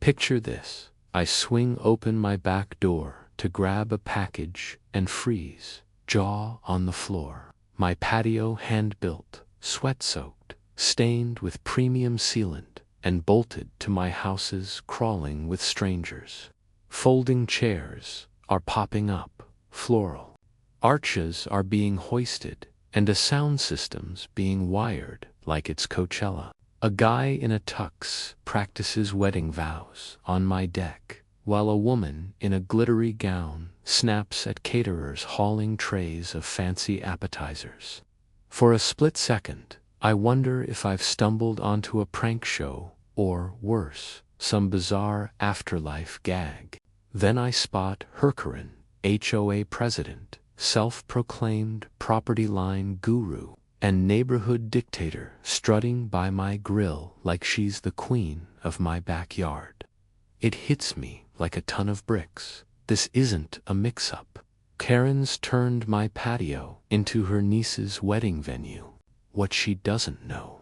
Picture this. I swing open my back door to grab a package and freeze, jaw on the floor. My patio hand-built, sweat-soaked, stained with premium sealant, and bolted to my houses crawling with strangers. Folding chairs are popping up, floral. Arches are being hoisted, and a sound system's being wired like it's Coachella. A guy in a tux practices wedding vows on my deck, while a woman in a glittery gown snaps at caterers hauling trays of fancy appetizers. For a split second, I wonder if I've stumbled onto a prank show, or worse, some bizarre afterlife gag. Then I spot Herkerin, HOA president, self-proclaimed property line guru, and neighborhood dictator strutting by my grill like she's the queen of my backyard. It hits me like a ton of bricks. This isn't a mix-up. Karen's turned my patio into her niece's wedding venue. What she doesn't know: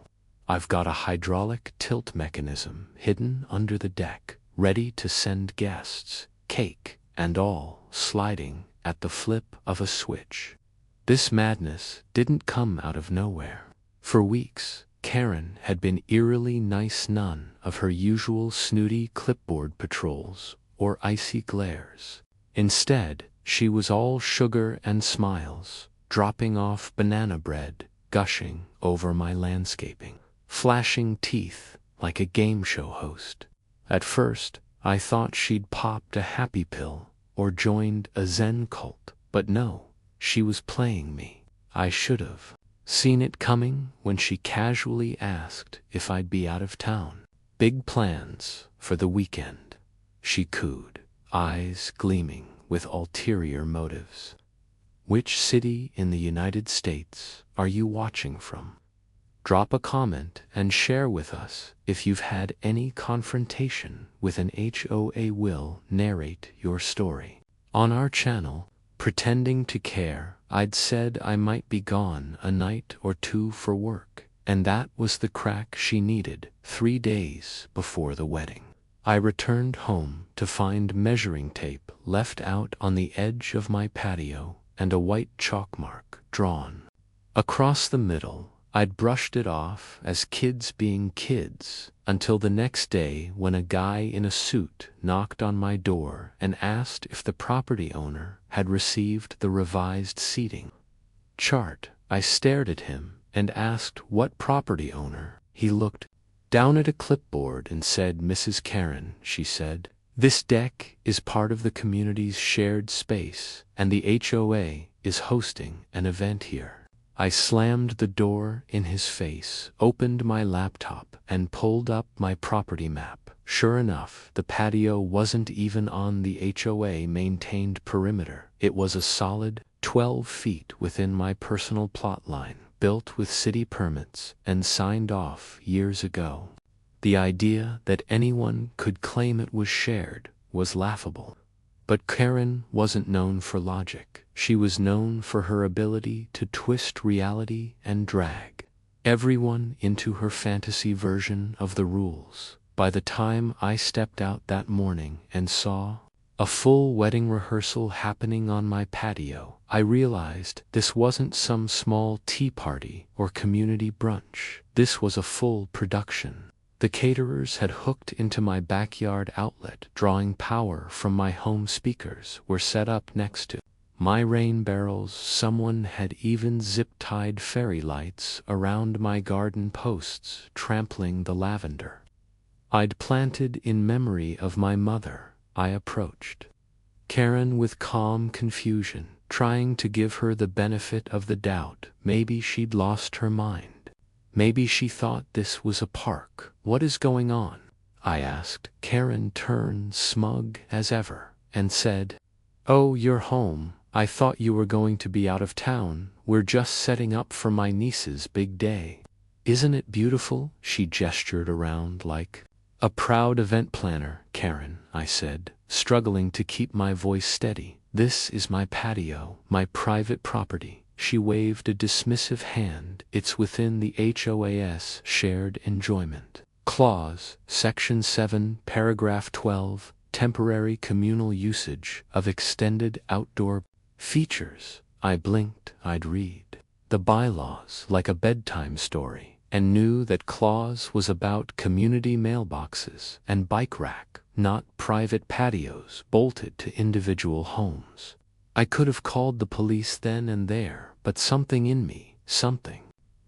I've got a hydraulic tilt mechanism hidden under the deck, ready to send guests, cake and all, sliding at the flip of a switch. This madness didn't come out of nowhere. For weeks, Karen had been eerily nice, none of her usual snooty clipboard patrols or icy glares. Instead, she was all sugar and smiles, dropping off banana bread, gushing over my landscaping, flashing teeth like a game show host. At first, I thought she'd popped a happy pill or joined a Zen cult, but no. She was playing me. I should have seen it coming when she casually asked if I'd be out of town. Big plans for the weekend, she cooed, eyes gleaming with ulterior motives. Which city in the United States are you watching from? Drop a comment and share with us if you've had any confrontation with an HOA. Will narrate your story. On our channel, Pretending to Care, I'd said I might be gone a night or two for work, and that was the crack she needed 3 days before the wedding. I returned home to find measuring tape left out on the edge of my patio and a white chalk mark drawn across the middle. I'd brushed it off as kids being kids until the next day when a guy in a suit knocked on my door and asked if the property owner had received the revised seating chart. I stared at him and asked what property owner. He looked down at a clipboard and said, "Mrs. Karen," she said, "this deck is part of the community's shared space, and the HOA is hosting an event here." I slammed the door in his face, opened my laptop, and pulled up my property map. Sure enough, the patio wasn't even on the HOA-maintained perimeter. It was a solid 12 feet within my personal plot line, built with city permits and signed off years ago. The idea that anyone could claim it was shared was laughable. But Karen wasn't known for logic. She was known for her ability to twist reality and drag everyone into her fantasy version of the rules. By the time I stepped out that morning and saw a full wedding rehearsal happening on my patio, I realized this wasn't some small tea party or community brunch. This was a full production. The caterers had hooked into my backyard outlet, drawing power from my home speakers were set up next to my rain barrels. Someone had even zip-tied fairy lights around my garden posts, trampling the lavender I'd planted in memory of my mother. I approached Karen with calm confusion, trying to give her the benefit of the doubt. Maybe she'd lost her mind. Maybe she thought this was a park. "What is going on?" I asked. Karen turned smug as ever and said, "Oh, you're home. I thought you were going to be out of town. We're just setting up for my niece's big day." "Isn't it beautiful?" She gestured around like a proud event planner. "Karen," I said, struggling to keep my voice steady, "this is my patio, my private property." She waved a dismissive hand. "It's within the HOA's shared enjoyment." Clause, Section 7, Paragraph 12, Temporary Communal Usage of Extended Outdoor Features. I blinked, I'd read the bylaws like a bedtime story, and knew that clause was about community mailboxes and bike rack, not private patios bolted to individual homes. I could have called the police then and there, but something in me, something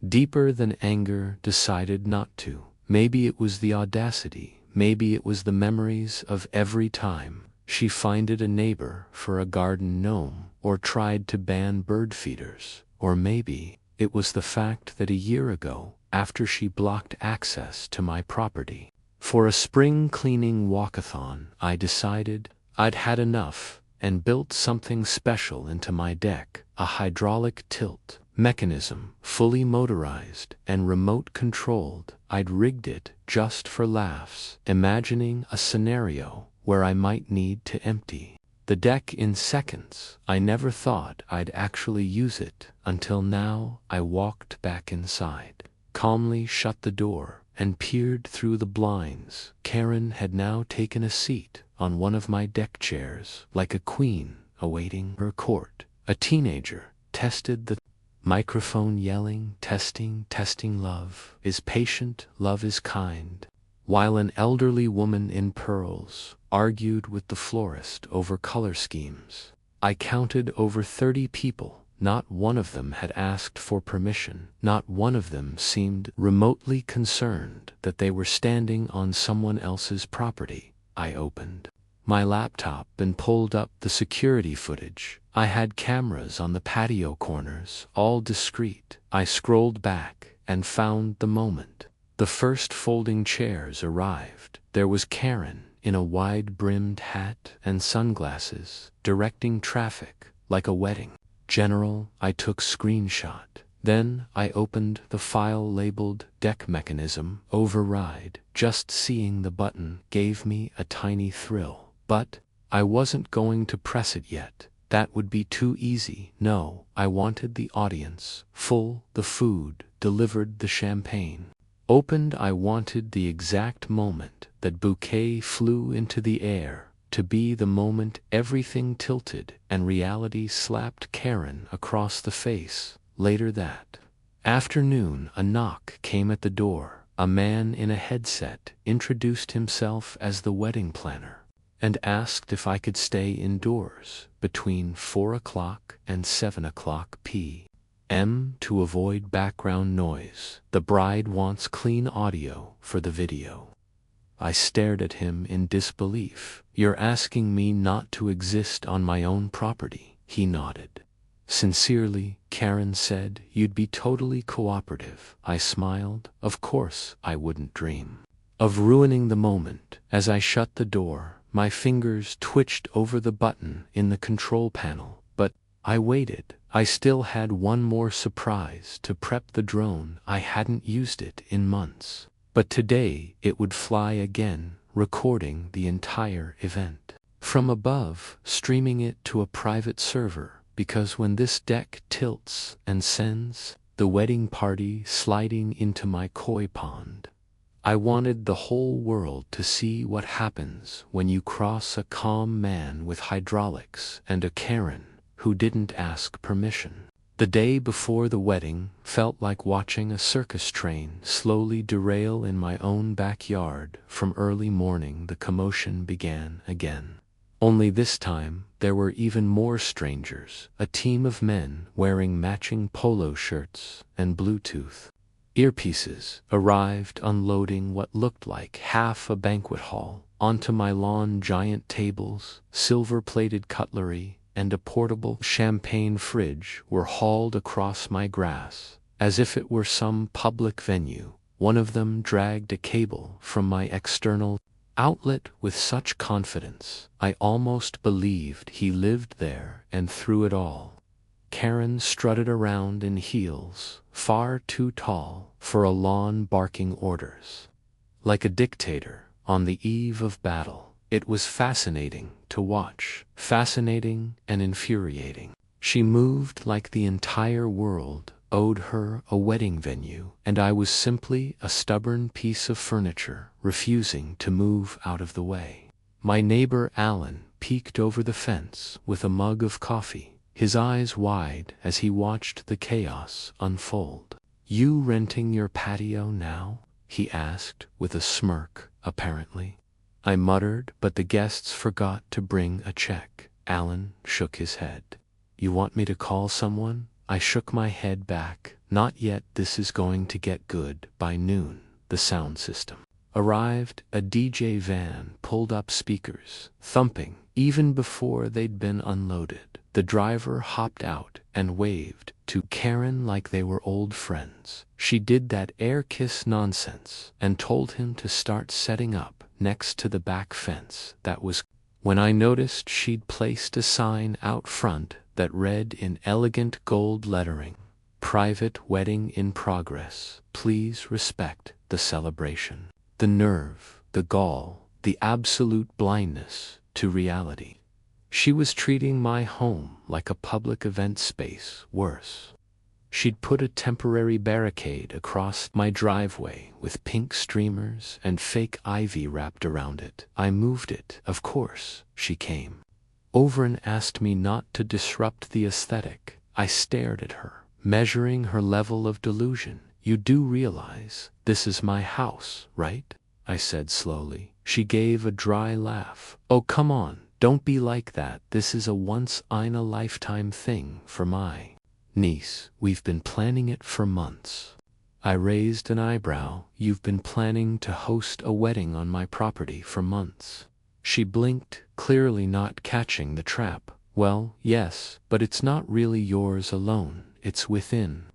deeper than anger, decided not to. Maybe it was the audacity, maybe it was the memories of every time she finded a neighbor for a garden gnome or tried to ban bird feeders, or maybe it was the fact that a year ago, after she blocked access to my property for a spring cleaning walkathon, I decided I'd had enough and built something special into my deck, a hydraulic tilt mechanism, fully motorized and remote controlled. I'd rigged it just for laughs, imagining a scenario where I might need to empty the deck in seconds. I never thought I'd actually use it until now. I walked back inside, calmly shut the door, and peered through the blinds. Karen had now taken a seat on one of my deck chairs, like a queen awaiting her court. A teenager tested the microphone, yelling, testing, testing, love is patient, love is kind, while an elderly woman in pearls argued with the florist over color schemes. I counted over 30 people. Not one of them had asked for permission. Not one of them seemed remotely concerned that they were standing on someone else's property. I opened my laptop and pulled up the security footage. I had cameras on the patio corners, all discreet. I scrolled back and found the moment. The first folding chairs arrived. There was Karen in a wide-brimmed hat and sunglasses, directing traffic like a wedding general. I took screenshot. Then I opened the file labeled Deck Mechanism Override. Just seeing the button gave me a tiny thrill. But I wasn't going to press it yet. That would be too easy. No, I wanted the audience full, the food delivered, the champagne opened. I wanted the exact moment that bouquet flew into the air to be the moment everything tilted and reality slapped Karen across the face. Later that afternoon, a knock came at the door. A man in a headset introduced himself as the wedding planner and asked if I could stay indoors between 4 o'clock and 7 o'clock p.m. to avoid background noise. The bride wants clean audio for the video. I stared at him in disbelief. You're asking me not to exist on my own property? He nodded. Sincerely, Karen said, you'd be totally cooperative. I smiled. Of course I wouldn't dream of ruining the moment. As I shut the door, my fingers twitched over the button in the control panel, but I waited. I still had one more surprise to prep the drone. I hadn't used it in months, but today it would fly again, recording the entire event from above, streaming it to a private server, because when this deck tilts and sends the wedding party sliding into my koi pond, I wanted the whole world to see what happens when you cross a calm man with hydraulics and a Karen who didn't ask permission. The day before the wedding felt like watching a circus train slowly derail in my own backyard. From early morning the commotion began again. Only this time there were even more strangers, a team of men wearing matching polo shirts and Bluetooth earpieces arrived, unloading what looked like half a banquet hall onto my lawn. Giant tables, silver-plated cutlery, and a portable champagne fridge were hauled across my grass as if it were some public venue. One of them dragged a cable from my external outlet with such confidence I almost believed he lived there. And through it all, Karen strutted around in heels, far too tall for a lawn, barking orders like a dictator on the eve of battle. It was fascinating to watch, fascinating and infuriating. She moved like the entire world owed her a wedding venue, and I was simply a stubborn piece of furniture refusing to move out of the way. My neighbor Alan peeked over the fence with a mug of coffee, his eyes wide as he watched the chaos unfold. "You renting your patio now?" he asked with a smirk, apparently. I muttered, but the guests forgot to bring a check. Alan shook his head. "You want me to call someone?" I shook my head back. "Not yet, this is going to get good by noon." The sound system arrived. A DJ van pulled up, speakers thumping even before they'd been unloaded. The driver hopped out and waved to Karen like they were old friends. She did that air kiss nonsense and told him to start setting up next to the back fence. That was when I noticed she'd placed a sign out front that read in elegant gold lettering, "Private Wedding in Progress. Please respect the celebration." The nerve, the gall, the absolute blindness to reality. She was treating my home like a public event space. Worse, she'd put a temporary barricade across my driveway with pink streamers and fake ivy wrapped around it. I moved it, of course. She came over and asked me not to disrupt the aesthetic. I stared at her, measuring her level of delusion. "You do realize this is my house, right?" I said slowly. She gave a dry laugh. "Oh, come on, don't be like that. This is a once-in-a-lifetime thing for my niece. We've been planning it for months." I raised an eyebrow. "You've been planning to host a wedding on my property for months?" She blinked, clearly not catching the trap. "Well, yes, but it's not really yours alone. It's within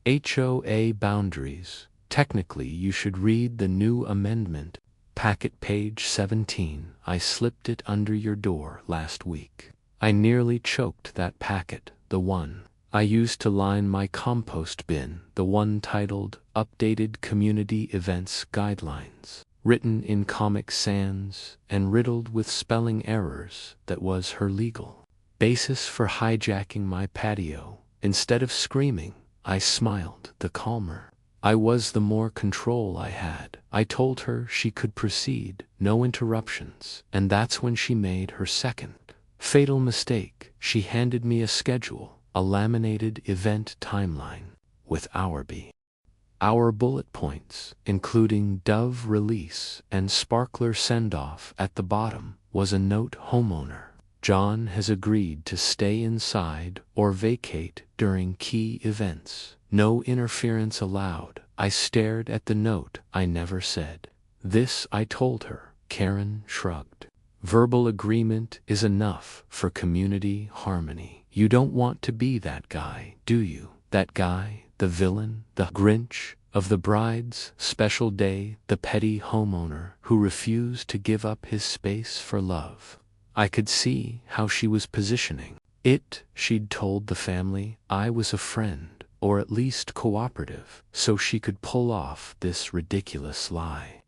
HOA boundaries. Technically, you should read the new amendment. Packet page 17. I slipped it under your door last week." I nearly choked. That packet, the one I used to line my compost bin, the one titled Updated Community Events Guidelines, written in Comic Sans and riddled with spelling errors, that was her legal basis for hijacking my patio. Instead of screaming, I smiled. The calmer I was, the more control I had. I told her she could proceed, no interruptions, and that's when she made her second fatal mistake. She handed me a schedule, a laminated event timeline, with our bullet points, including Dove release and Sparkler send-off. At the bottom was a note: homeowner John has agreed to stay inside or vacate during key events. No interference allowed. I stared at the note. I never said this, I told her. Karen shrugged. Verbal agreement is enough for community harmony. You don't want to be that guy, do you? That guy, the villain, the Grinch of the bride's special day, the petty homeowner who refused to give up his space for love. I could see how she was positioning it. She'd told the family I was a friend, or at least cooperative, so she could pull off this ridiculous lie.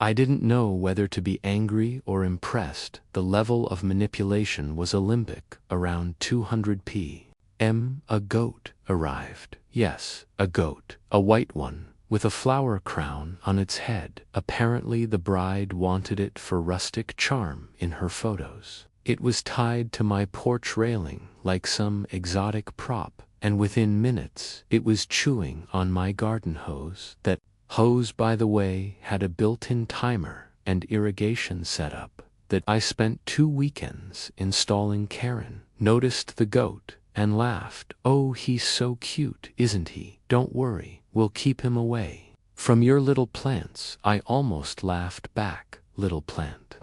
I didn't know whether to be angry or impressed. The level of manipulation was Olympic. Around 200 p.m. a goat arrived. Yes, a goat, a white one, with a flower crown on its head. Apparently the bride wanted it for rustic charm in her photos. It was tied to my porch railing like some exotic prop, and within minutes it was chewing on my garden hose. That hose, by the way, had a built-in timer and irrigation setup that I spent 2 weekends installing. Karen noticed the goat and laughed. "Oh, he's so cute, isn't he? Don't worry, we'll keep him away from your little plants." I almost laughed back. Little plant.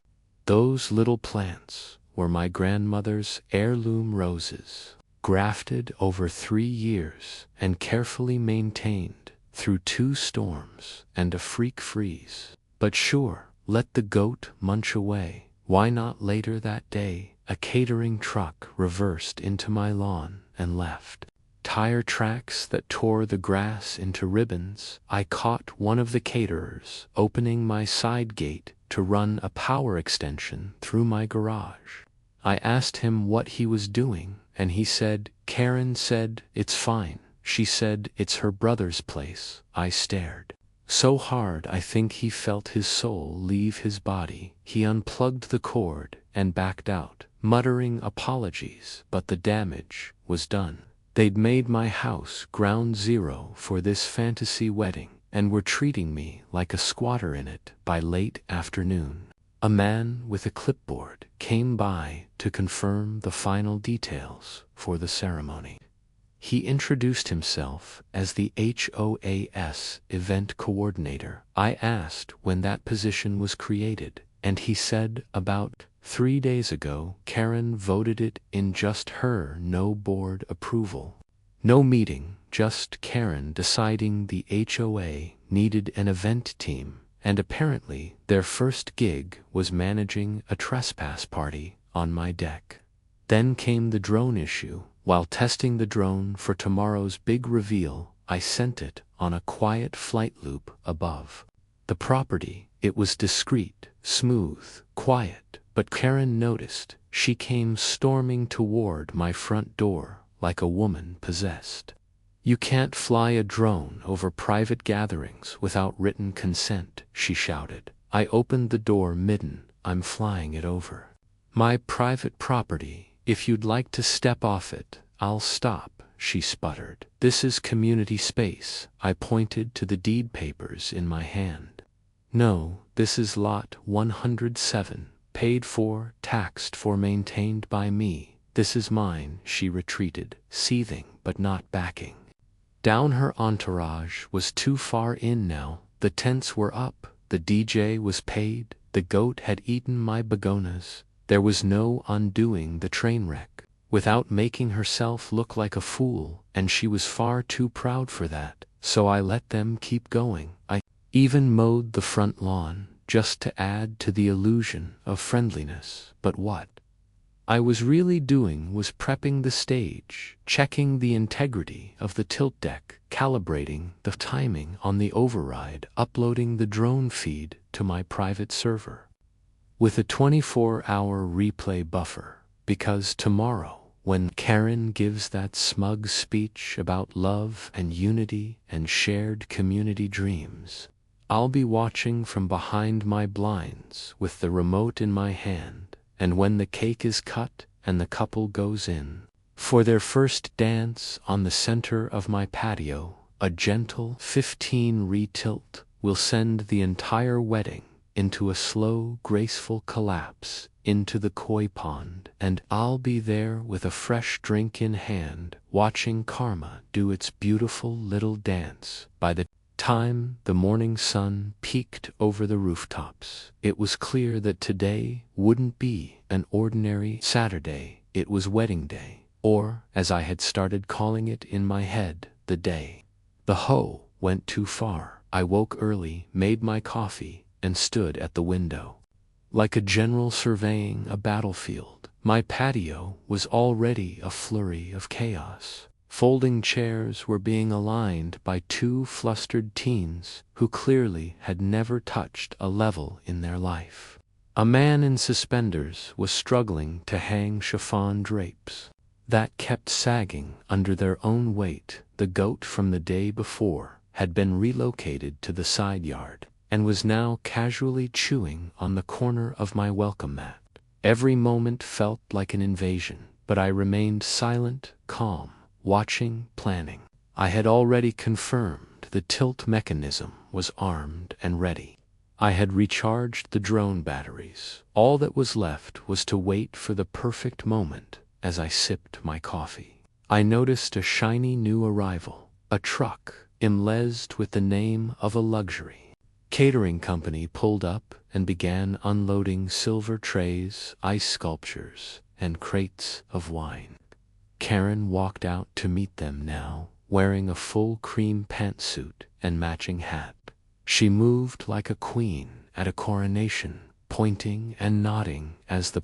Those little plants were my grandmother's heirloom roses, grafted over 3 years and carefully maintained through 2 storms and a freak freeze. But sure, let the goat munch away. Why not? Later that day, a catering truck reversed into my lawn and left tire tracks that tore the grass into ribbons. I caught one of the caterers opening my side gate to run a power extension through my garage. I asked him what he was doing, and he said, "Karen said it's fine. She said it's her brother's place. I stared so hard I think he felt his soul leave his body. He unplugged the cord and backed out, muttering apologies, but the damage was done. They'd made my house ground zero for this fantasy wedding, and were treating me like a squatter in it. By late afternoon, a man with a clipboard came by to confirm the final details for the ceremony. He introduced himself as the HOA's event coordinator. I asked when that position was created, and he said about 3 days ago. Karen voted it in, just her, no board approval. No meeting, just Karen deciding the HOA needed an event team, and apparently their first gig was managing a trespass party on my deck. Then came the drone issue. While testing the drone for tomorrow's big reveal, I sent it on a quiet flight loop above the property. It was discreet, smooth, quiet, but Karen noticed. She came storming toward my front door like a woman possessed. "You can't fly a drone over private gatherings without written consent," she shouted. I opened the door midden. "I'm flying it over my private property. If you'd like to step off it, I'll stop," she sputtered. "This is community space." I pointed to the deed papers in my hand. "No, this is lot 107, paid for, taxed for, maintained by me. This is mine," she retreated, seething but not backing down. Her entourage was too far in now. The tents were up, the DJ was paid, the goat had eaten my begonias. There was no undoing the train wreck without making herself look like a fool, and she was far too proud for that, so I let them keep going. I even mowed the front lawn, just to add to the illusion of friendliness. But what I was really doing was prepping the stage, checking the integrity of the tilt deck, calibrating the timing on the override, uploading the drone feed to my private server with a 24-hour replay buffer, because tomorrow, when Karen gives that smug speech about love and unity and shared community dreams, I'll be watching from behind my blinds with the remote in my hand. And when the cake is cut and the couple goes in for their first dance on the center of my patio, a gentle 15 re-tilt will send the entire wedding into a slow, graceful collapse into the koi pond, and I'll be there with a fresh drink in hand, watching karma do its beautiful little dance. By the time the morning sun peeked over the rooftops, it was clear that today wouldn't be an ordinary Saturday. It was wedding day, or, as I had started calling it in my head, the day the hoe went too far. I woke early, made my coffee, and stood at the window like a general surveying a battlefield. My patio was already a flurry of chaos. Folding chairs were being aligned by 2 flustered teens who clearly had never touched a level in their life. A man in suspenders was struggling to hang chiffon drapes that kept sagging under their own weight. The goat from the day before had been relocated to the side yard and was now casually chewing on the corner of my welcome mat. Every moment felt like an invasion, but I remained silent, calm, watching, planning. I had already confirmed the tilt mechanism was armed and ready. I had recharged the drone batteries. All that was left was to wait for the perfect moment. As I sipped my coffee, I noticed a shiny new arrival, a truck emblazoned with the name of a luxury catering company pulled up and began unloading silver trays, ice sculptures, and crates of wine. Karen walked out to meet them now, wearing a full cream pantsuit and matching hat. She moved like a queen at a coronation, pointing and nodding as the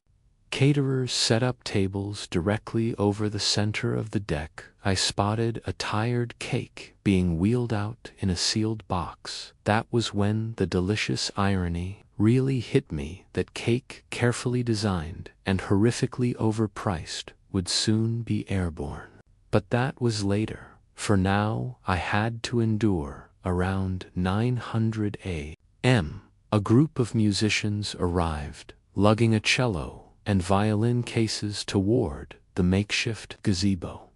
caterers set up tables directly over the center of the deck. I spotted a tired cake being wheeled out in a sealed box. That was when the delicious irony really hit me that cake carefully designed and horrifically overpriced would soon be airborne. But that was later. For now I had to endure. Around 900 a.m., a group of musicians arrived, lugging a cello and violin cases toward the makeshift gazebo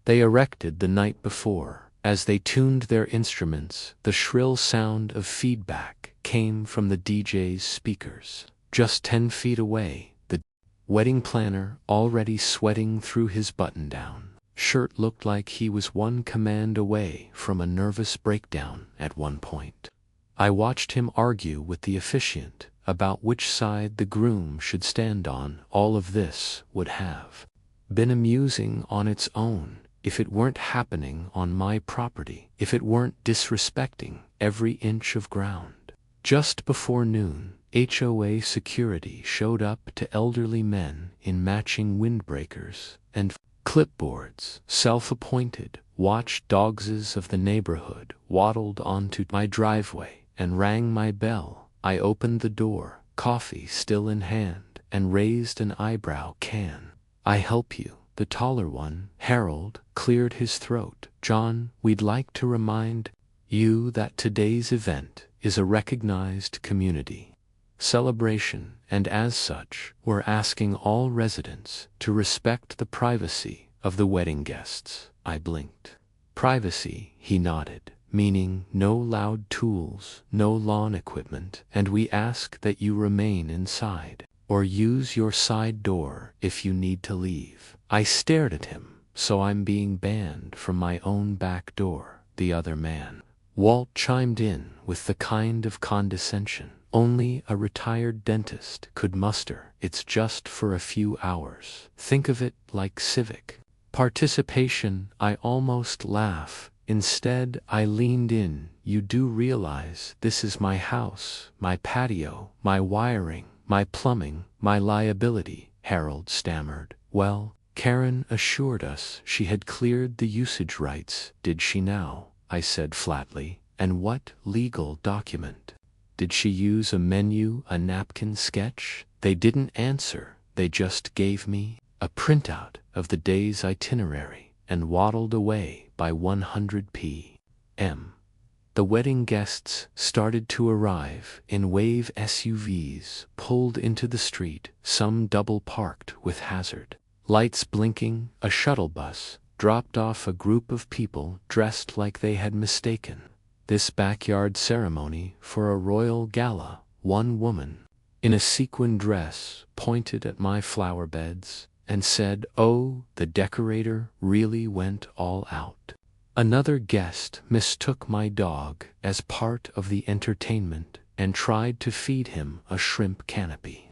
they erected the night before. As they tuned their instruments, the shrill sound of feedback came from the DJ's speakers. Just 10 feet away, the wedding planner, already sweating through his button-down shirt, looked like he was one command away from a nervous breakdown at one point. I watched him argue with the officiant about which side the groom should stand on. All of this would have been amusing on its own if it weren't happening on my property, if it weren't disrespecting every inch of ground. Just before noon, HOA security showed up to elderly men in matching windbreakers and clipboards. Self-appointed watchdogs of the neighborhood waddled onto my driveway and rang my bell. I opened the door, coffee still in hand, and raised an eyebrow. "Can I help you?" The taller one, Harold, cleared his throat. "John, we'd like to remind you that today's event is a recognized community celebration, and as such, we're asking all residents to respect the privacy of the wedding guests." I blinked. "Privacy," he nodded, "meaning no loud tools, no lawn equipment, and we ask that you remain inside, or use your side door if you need to leave." I stared at him. "So I'm being banned from my own back door?" The other man, Walt, chimed in with the kind of condescension only a retired dentist could muster. "It's just for a few hours. Think of it like civic participation." I almost laughed. Instead, I leaned in. "You do realize this is my house, my patio, my wiring, my plumbing, my liability," Harold stammered. "Well, Karen assured us she had cleared the usage rights." "Did she now?" I said flatly. "And what legal document? Did she use a menu, a napkin sketch?" They didn't answer. They just gave me a printout of the day's itinerary and waddled away. By 100 p.m., the wedding guests started to arrive in wave SUVs, pulled into the street, some double-parked with hazard lights blinking. A shuttle bus dropped off a group of people dressed like they had mistaken this backyard ceremony for a royal gala. One woman, in a sequin dress, pointed at my flower beds and said, "Oh, the decorator really went all out." Another guest mistook my dog as part of the entertainment and tried to feed him a shrimp canopy.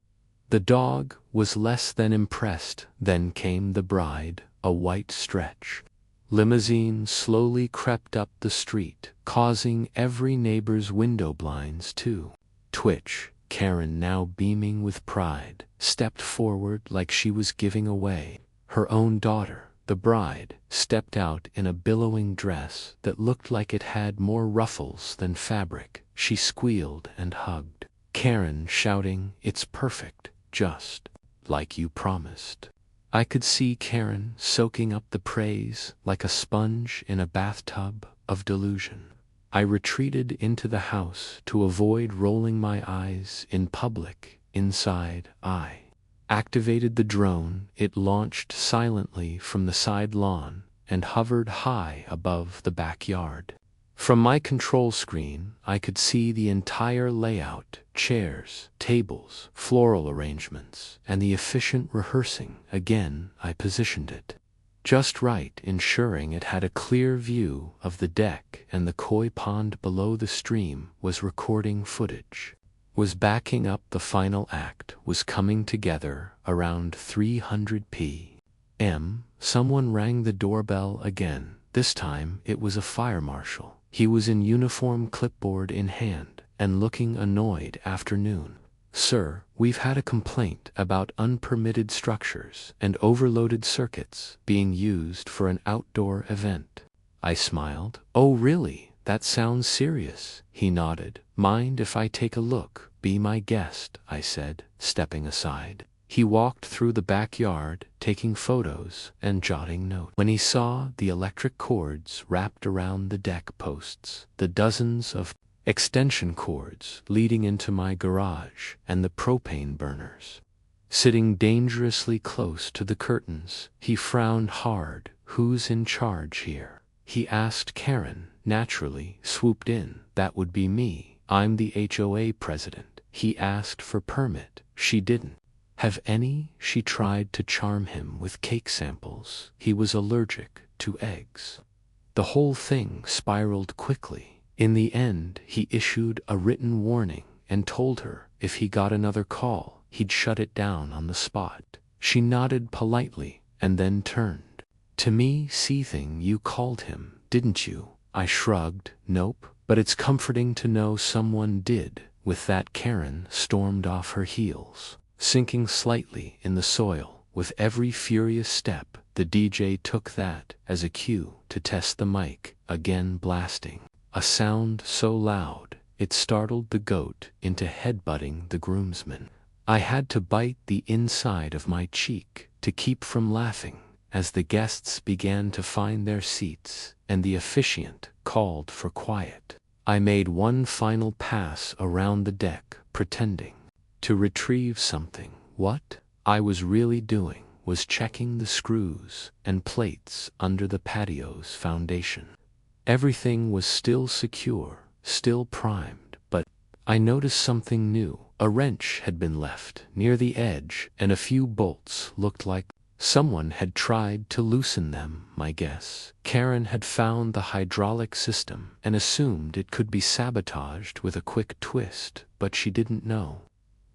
The dog was less than impressed. Then came the bride. A white stretch limousine slowly crept up the street, causing every neighbor's window blinds to twitch. Karen, now beaming with pride, stepped forward like she was giving away her own daughter. The bride stepped out in a billowing dress that looked like it had more ruffles than fabric. She squealed and hugged Karen, shouting, "It's perfect, just like you promised." I could see Karen soaking up the praise like a sponge in a bathtub of delusion. I retreated into the house to avoid rolling my eyes in public. Inside, I activated the drone. It launched silently from the side lawn and hovered high above the backyard. From my control screen, I could see the entire layout: chairs, tables, floral arrangements, and the efficient rehearsing. Again, I positioned it just right, ensuring it had a clear view of the deck and the koi pond below. The stream was recording footage, was backing up the final act, was coming together. Around 300 p.m., someone rang the doorbell again. This time it was a fire marshal. He was in uniform, clipboard in hand, and looking annoyed. "Afternoon, sir. We've had a complaint about unpermitted structures and overloaded circuits being used for an outdoor event." I smiled. "Oh, really? That sounds serious." He nodded. "Mind if I take a look?" "Be my guest," I said, stepping aside. He walked through the backyard, taking photos and jotting notes. When he saw the electric cords wrapped around the deck posts, the dozens of extension cords leading into my garage, and the propane burners sitting dangerously close to the curtains, he frowned hard. "Who's in charge here?" he asked. Karen naturally swooped in. "That would be me. I'm the HOA president." He asked for permit. She didn't have any. She tried to charm him with cake samples. He was allergic to eggs. The whole thing spiraled quickly. In the end, he issued a written warning and told her if he got another call, he'd shut it down on the spot. She nodded politely and then turned to me, seething. "You called him, didn't you?" I shrugged. "Nope, but it's comforting to know someone did." With that, Karen stormed off her heels, sinking slightly in the soil with every furious step. The DJ took that as a cue to test the mic, again blasting a sound so loud it startled the goat into headbutting the groomsmen. I had to bite the inside of my cheek to keep from laughing as the guests began to find their seats and the officiant called for quiet. I made one final pass around the deck, pretending to retrieve something. What I was really doing was checking the screws and plates under the patio's foundation. Everything was still secure, still primed, but I noticed something new. A wrench had been left near the edge, and a few bolts looked like someone had tried to loosen them. My guess, Karen had found the hydraulic system and assumed it could be sabotaged with a quick twist, but she didn't know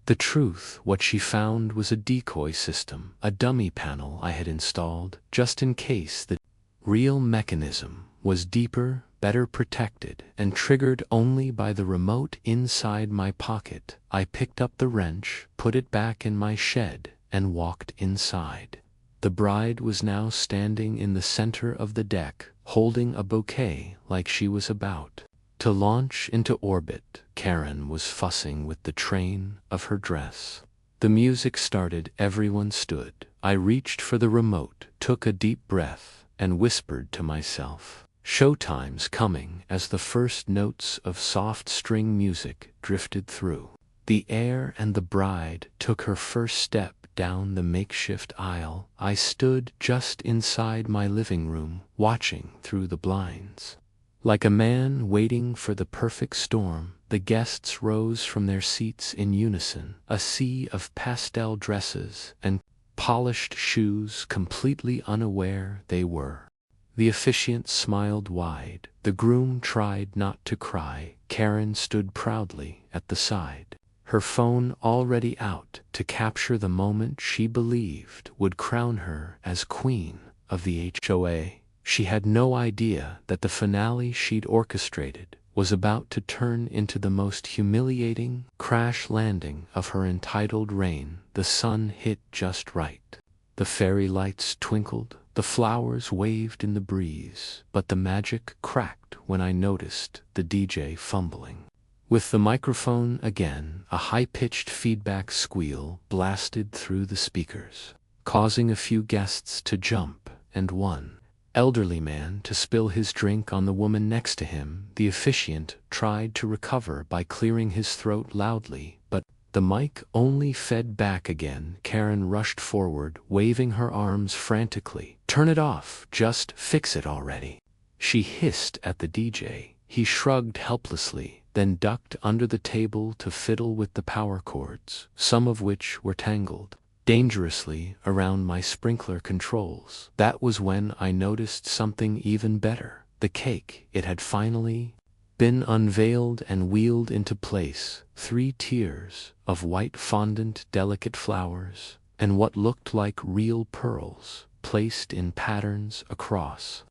the truth. What she found was a decoy system, a dummy panel I had installed just in case. The real mechanism was deeper, better protected, and triggered only by the remote inside my pocket. I picked up the wrench, put it back in my shed, and walked inside. The bride was now standing in the center of the deck, holding a bouquet like she was about to launch into orbit. Karen was fussing with the train of her dress. The music started. Everyone stood. I reached for the remote, took a deep breath, and whispered to myself, "Showtime's coming," as the first notes of soft string music drifted through the air and the bride took her first step down the makeshift aisle. I stood just inside my living room, watching through the blinds. Like a man waiting for the perfect storm, the guests rose from their seats in unison, a sea of pastel dresses and polished shoes, completely unaware they were. The officiant smiled wide. The groom tried not to cry. Karen stood proudly at the side, her phone already out to capture the moment she believed would crown her as queen of the HOA. She had no idea that the finale she'd orchestrated was about to turn into the most humiliating crash landing of her entitled reign. The sun hit just right. The fairy lights twinkled, the flowers waved in the breeze, but the magic cracked when I noticed the DJ fumbling with the microphone again. A high-pitched feedback squeal blasted through the speakers, causing a few guests to jump and one elderly man to spill his drink on the woman next to him. The officiant tried to recover by clearing his throat loudly, but the mic only fed back again. Karen rushed forward, waving her arms frantically. "Turn it off, just fix it already," she hissed at the DJ. He shrugged helplessly, then ducked under the table to fiddle with the power cords, some of which were tangled dangerously around my sprinkler controls. That was when I noticed something even better. The cake. It had finally been unveiled and wheeled into place. 3 tiers of white fondant, delicate flowers, and what looked like real pearls placed in patterns across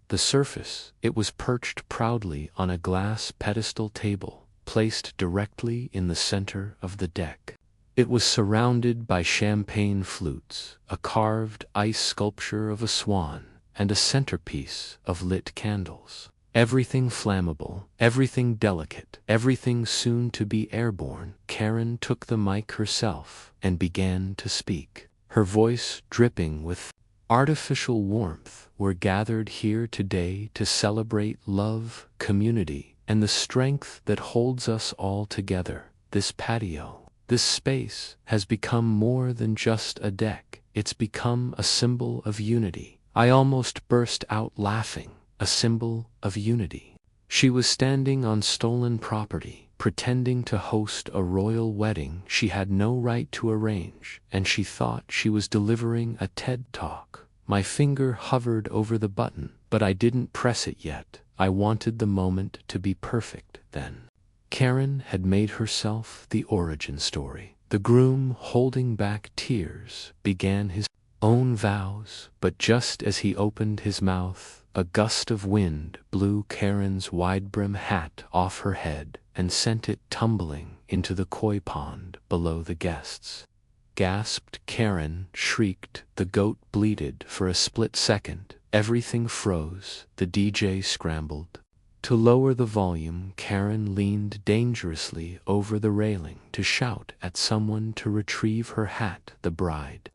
the surface. It was perched proudly on a glass pedestal table, placed directly in the center of the deck. It was surrounded by champagne flutes, a carved ice sculpture of a swan, and a centerpiece of lit candles. Everything flammable, everything delicate, everything soon to be airborne. Karen took the mic herself and began to speak. Her voice dripping with artificial warmth. We're gathered here today to celebrate love, community, and the strength that holds us all together. This patio, this space, has become more than just a deck. It's become a symbol of unity. I almost burst out laughing. A symbol of unity. She was standing on stolen property, pretending to host a royal wedding she had no right to arrange, and she thought she was delivering a TED Talk. My finger hovered over the button, but I didn't press it yet. I wanted the moment to be perfect then. Karen had made herself the origin story. The groom, holding back tears, began his own vows, but just as he opened his mouth, a gust of wind blew Karen's wide-brim hat off her head and sent it tumbling into the koi pond below the guests. Gasped Karen, shrieked, the goat bleated for a split second. Everything froze, the DJ scrambled. To lower the volume, Karen leaned dangerously over the railing to shout at someone to retrieve her hat. The bride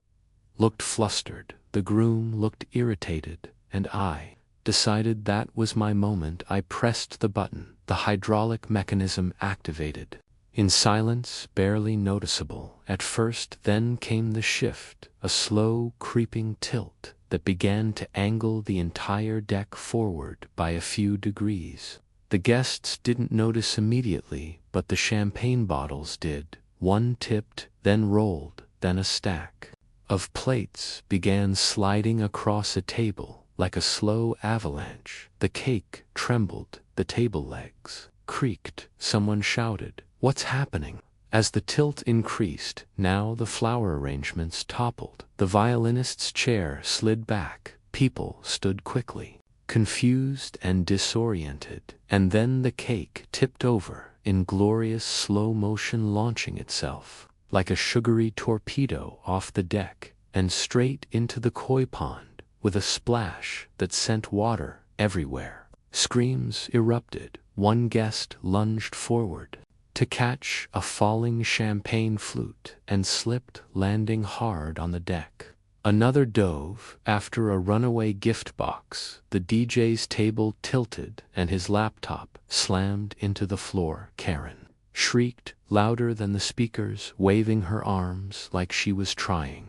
looked flustered, the groom looked irritated, and I decided that was my moment. I pressed the button. The hydraulic mechanism activated. In silence, barely noticeable at first, then came the shift, a slow, creeping tilt that began to angle the entire deck forward by a few degrees. The guests didn't notice immediately, but the champagne bottles did. One tipped, then rolled, then a stack of plates began sliding across a table like a slow avalanche. The cake trembled, the table legs creaked. Someone shouted, "What's happening?" As the tilt increased, now the flower arrangements toppled. The violinist's chair slid back. People stood quickly, confused and disoriented. And then the cake tipped over in glorious slow motion, launching itself like a sugary torpedo off the deck and straight into the koi pond with a splash that sent water everywhere. Screams erupted. One guest lunged forward to catch a falling champagne flute and slipped, landing hard on the deck. Another dove after a runaway gift box. The DJ's table tilted and his laptop slammed into the floor. Karen shrieked louder than the speakers, waving her arms like she was trying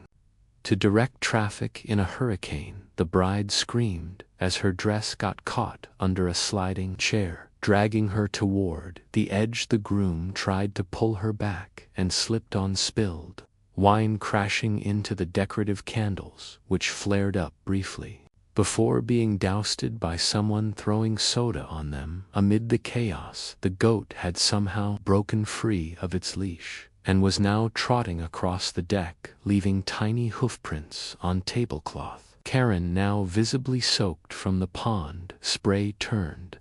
to direct traffic in a hurricane. The bride screamed as her dress got caught under a sliding chair, dragging her toward the edge. The groom tried to pull her back and slipped on spilled wine, crashing into the decorative candles, which flared up briefly before being doused by someone throwing soda on them. Amid the chaos, the goat had somehow broken free of its leash and was now trotting across the deck, leaving tiny hoofprints on tablecloth. Karen, now visibly soaked from the pond spray, turned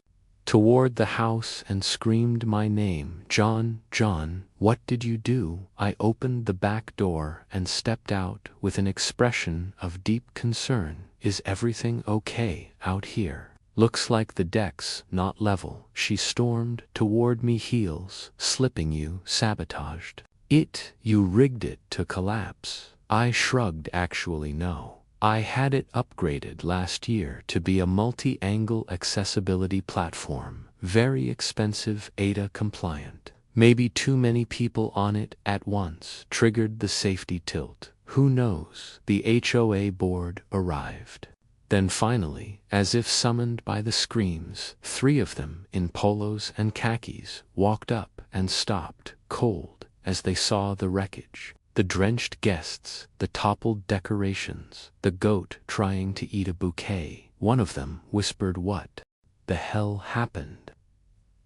toward the house and screamed my name. "John, John, what did you do?" I opened the back door and stepped out with an expression of deep concern. "Is everything okay out here? Looks like the deck's not level." She stormed toward me, heels slipping. "You sabotaged it. You rigged it to collapse." I shrugged. "Actually, no. I had it upgraded last year to be a multi-angle accessibility platform. Very expensive, ADA compliant. Maybe too many people on it at once triggered the safety tilt. Who knows?" The HOA board arrived. Then finally, as if summoned by the screams, 3 of them in polos and khakis walked up and stopped cold as they saw the wreckage. The drenched guests, the toppled decorations, the goat trying to eat a bouquet. One of them whispered, "What the hell happened?"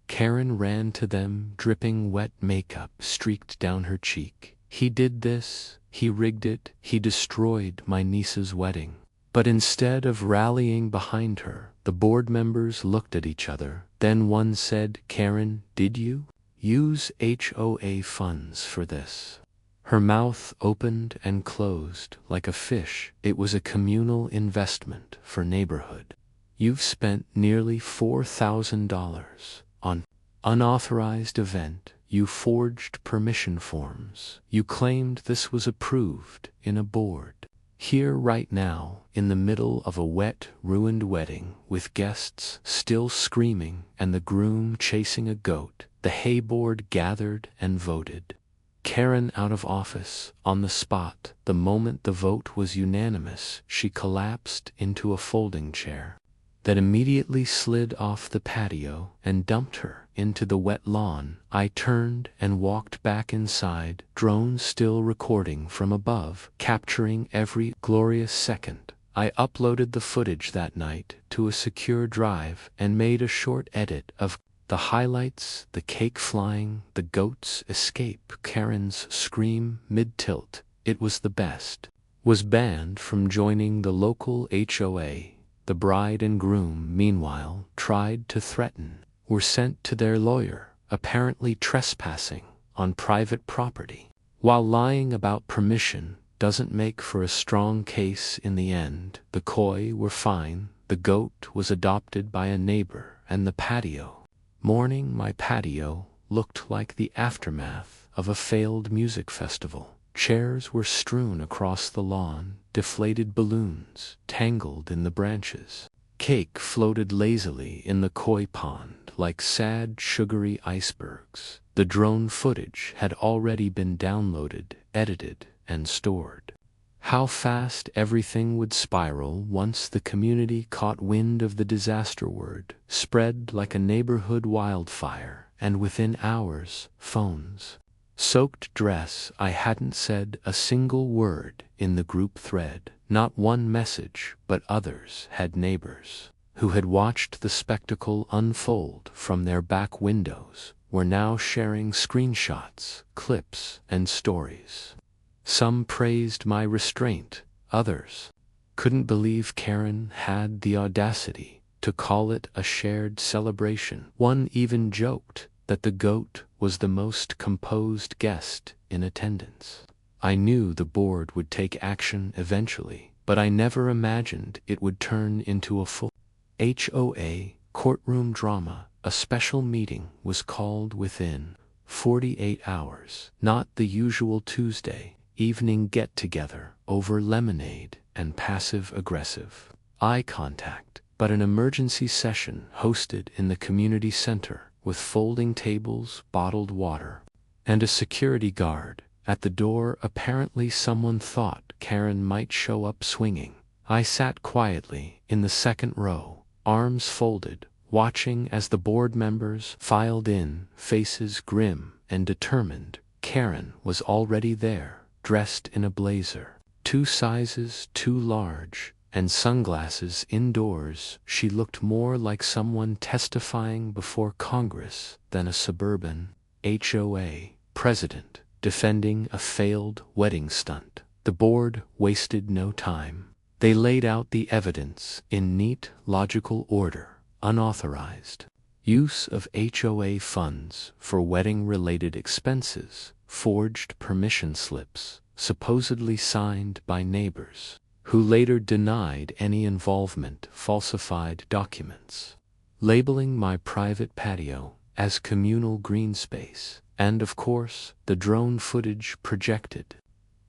Karen ran to them, dripping wet makeup streaked down her cheek. "He did this, he rigged it, he destroyed my niece's wedding." But instead of rallying behind her, the board members looked at each other. Then one said, "Karen, did you use HOA funds for this?" Her mouth opened and closed like a fish. "It was a communal investment for neighborhood You've spent nearly $4,000 on unauthorized event. You forged permission forms. You claimed this was approved in a board. Here right now, in the middle of a wet, ruined wedding, with guests still screaming and the groom chasing a goat, the hay board gathered and voted. Karen out of office, on the spot. The moment the vote was unanimous, she collapsed into a folding chair that immediately slid off the patio and dumped her into the wet lawn. I turned and walked back inside, drone still recording from above, capturing every glorious second. I uploaded the footage that night to a secure drive and made a short edit of the highlights: the cake flying, the goat's escape, Karen's scream mid-tilt. It was the best. Was banned from joining the local HOA. The bride and groom, meanwhile, tried to threaten, were sent to their lawyer, apparently trespassing on private property. While lying about permission doesn't make for a strong case in the end, the koi were fine, the goat was adopted by a neighbor, and the patio. My patio looked like the aftermath of a failed music festival. Chairs were strewn across the lawn, deflated balloons tangled in the branches. Cake floated lazily in the koi pond like sad, sugary icebergs. The drone footage had already been downloaded, edited, and stored. How fast everything would spiral once the community caught wind of the disaster word, spread like a neighborhood wildfire, and within hours, phones. Soaked dress. I hadn't said a single word in the group thread. Not one message, but others had neighbors who had watched the spectacle unfold from their back windows, were now sharing screenshots, clips, and stories. Some praised my restraint, others couldn't believe Karen had the audacity to call it a shared celebration. One even joked that the goat was the most composed guest in attendance. I knew the board would take action eventually, but I never imagined it would turn into a full HOA courtroom drama. A special meeting was called within 48 hours, not the usual Tuesday evening get-together over lemonade and passive-aggressive eye contact, but an emergency session hosted in the community center with folding tables, bottled water, and a security guard at the door. Apparently someone thought Karen might show up swinging. I sat quietly in the second row, arms folded, watching as the board members filed in, faces grim and determined. Karen was already there, dressed in a blazer, 2 sizes too large, and sunglasses indoors. She looked more like someone testifying before Congress than a suburban HOA president defending a failed wedding stunt. The board wasted no time. They laid out the evidence in neat, logical order: unauthorized use of HOA funds for wedding-related expenses, forged permission slips, supposedly signed by neighbors, who later denied any involvement, falsified documents, labeling my private patio as communal green space, and of course, the drone footage projected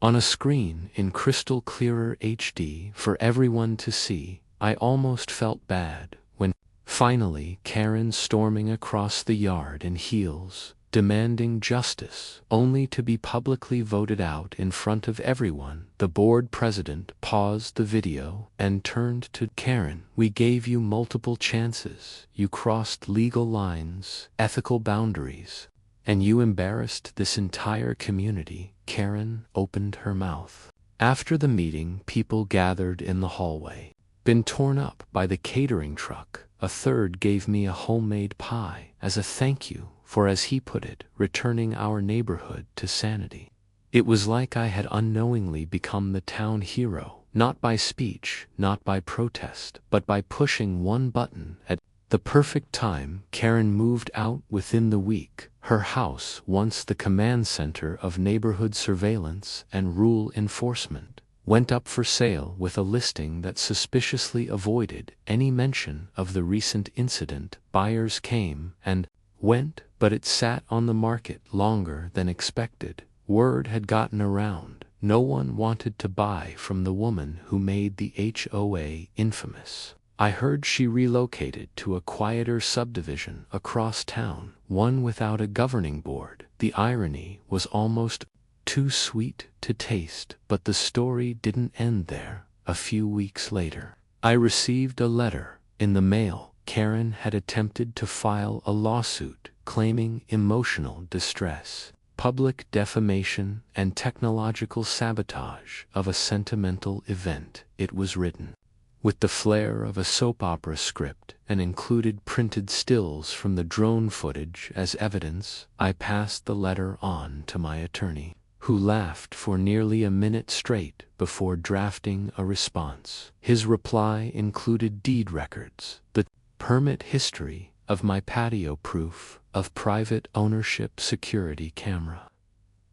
on a screen in crystal clearer HD for everyone to see. I almost felt bad when, finally, Karen storming across the yard in heels, demanding justice, only to be publicly voted out in front of everyone. The board president paused the video and turned to Karen. "We gave you multiple chances. You crossed legal lines, ethical boundaries, and you embarrassed this entire community." Karen opened her mouth. After the meeting, people gathered in the hallway. Been torn up by the catering truck. A third gave me a homemade pie as a thank you for, as he put it, returning our neighborhood to sanity. It was like I had unknowingly become the town hero, not by speech, not by protest, but by pushing one button at the perfect time. Karen moved out within the week. Her house, once the command center of neighborhood surveillance and rule enforcement, went up for sale with a listing that suspiciously avoided any mention of the recent incident. Buyers came and went, but it sat on the market longer than expected. Word had gotten around. No one wanted to buy from the woman who made the HOA infamous. I heard she relocated to a quieter subdivision across town, one without a governing board. The irony was almost too sweet to taste, but the story didn't end there. A few weeks later, I received a letter in the mail. Karen had attempted to file a lawsuit claiming emotional distress, public defamation, and technological sabotage of a sentimental event. It was written with the flair of a soap opera script and included printed stills from the drone footage as evidence. I passed the letter on to my attorney, who laughed for nearly a minute straight before drafting a response. His reply included deed records, the permit history of my patio, proof of private ownership, security camera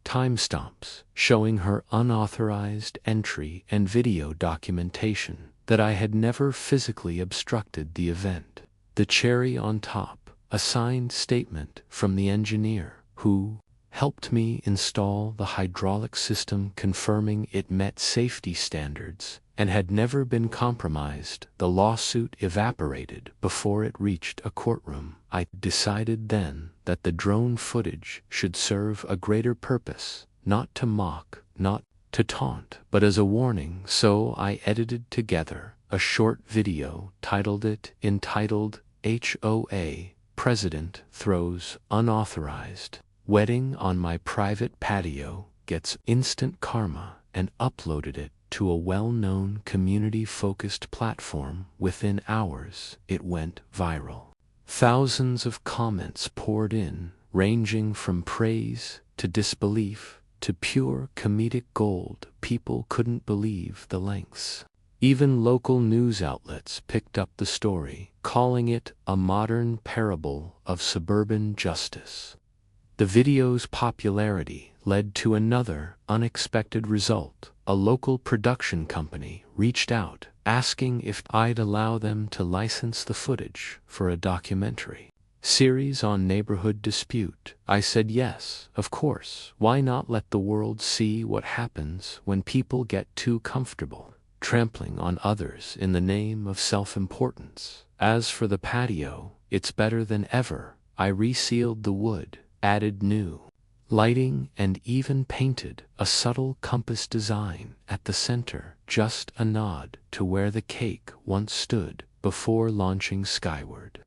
timestamps showing her unauthorized entry, and video documentation that I had never physically obstructed the event. The cherry on top, a signed statement from the engineer who helped me install the hydraulic system confirming it met safety standards and had never been compromised. The lawsuit evaporated before it reached a courtroom. I decided then that the drone footage should serve a greater purpose, not to mock, not to taunt, but as a warning. So I edited together a short video, entitled HOA President Throws Unauthorized Wedding on My Private Patio Gets Instant Karma, and uploaded it to a well-known community-focused platform. Within hours, it went viral. Thousands of comments poured in, ranging from praise to disbelief to pure comedic gold. People couldn't believe the lengths. Even local news outlets picked up the story, calling it a modern parable of suburban justice. The video's popularity led to another unexpected result. A local production company reached out, asking if I'd allow them to license the footage for a documentary series on neighborhood dispute. I said yes, of course. Why not let the world see what happens when people get too comfortable trampling on others in the name of self-importance? As for the patio, it's better than ever. I resealed the wood, added new lighting, and even painted a subtle compass design at the center, just a nod to where the cake once stood before launching skyward.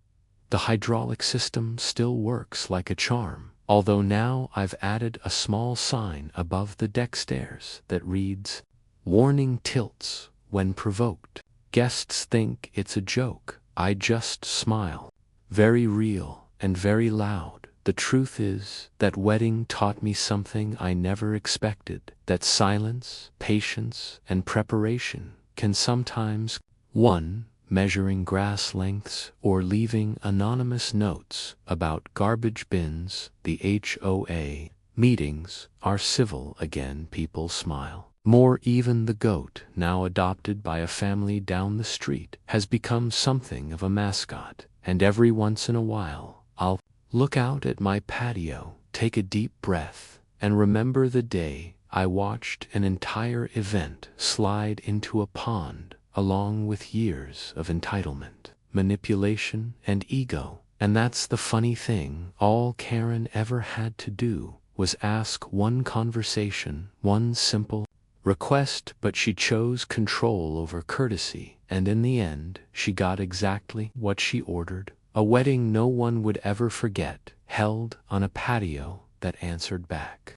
The hydraulic system still works like a charm, although now I've added a small sign above the deck stairs that reads, "Warning tilts when provoked." Guests think it's a joke. I just smile. Very real and very loud. The truth is, that wedding taught me something I never expected, that silence, patience, and preparation can sometimes 1. Measuring grass lengths or leaving anonymous notes about garbage bins. The HOA meetings are civil again. People smile more. Even the goat, now adopted by a family down the street, has become something of a mascot. And every once in a while, I'll look out at my patio, take a deep breath, and remember the day I watched an entire event slide into a pond, along with years of entitlement, manipulation, and ego. And that's the funny thing. All Karen ever had to do was ask one conversation, one simple request, but she chose control over courtesy, and in the end, she got exactly what she ordered. A wedding no one would ever forget, held on a patio that answered back.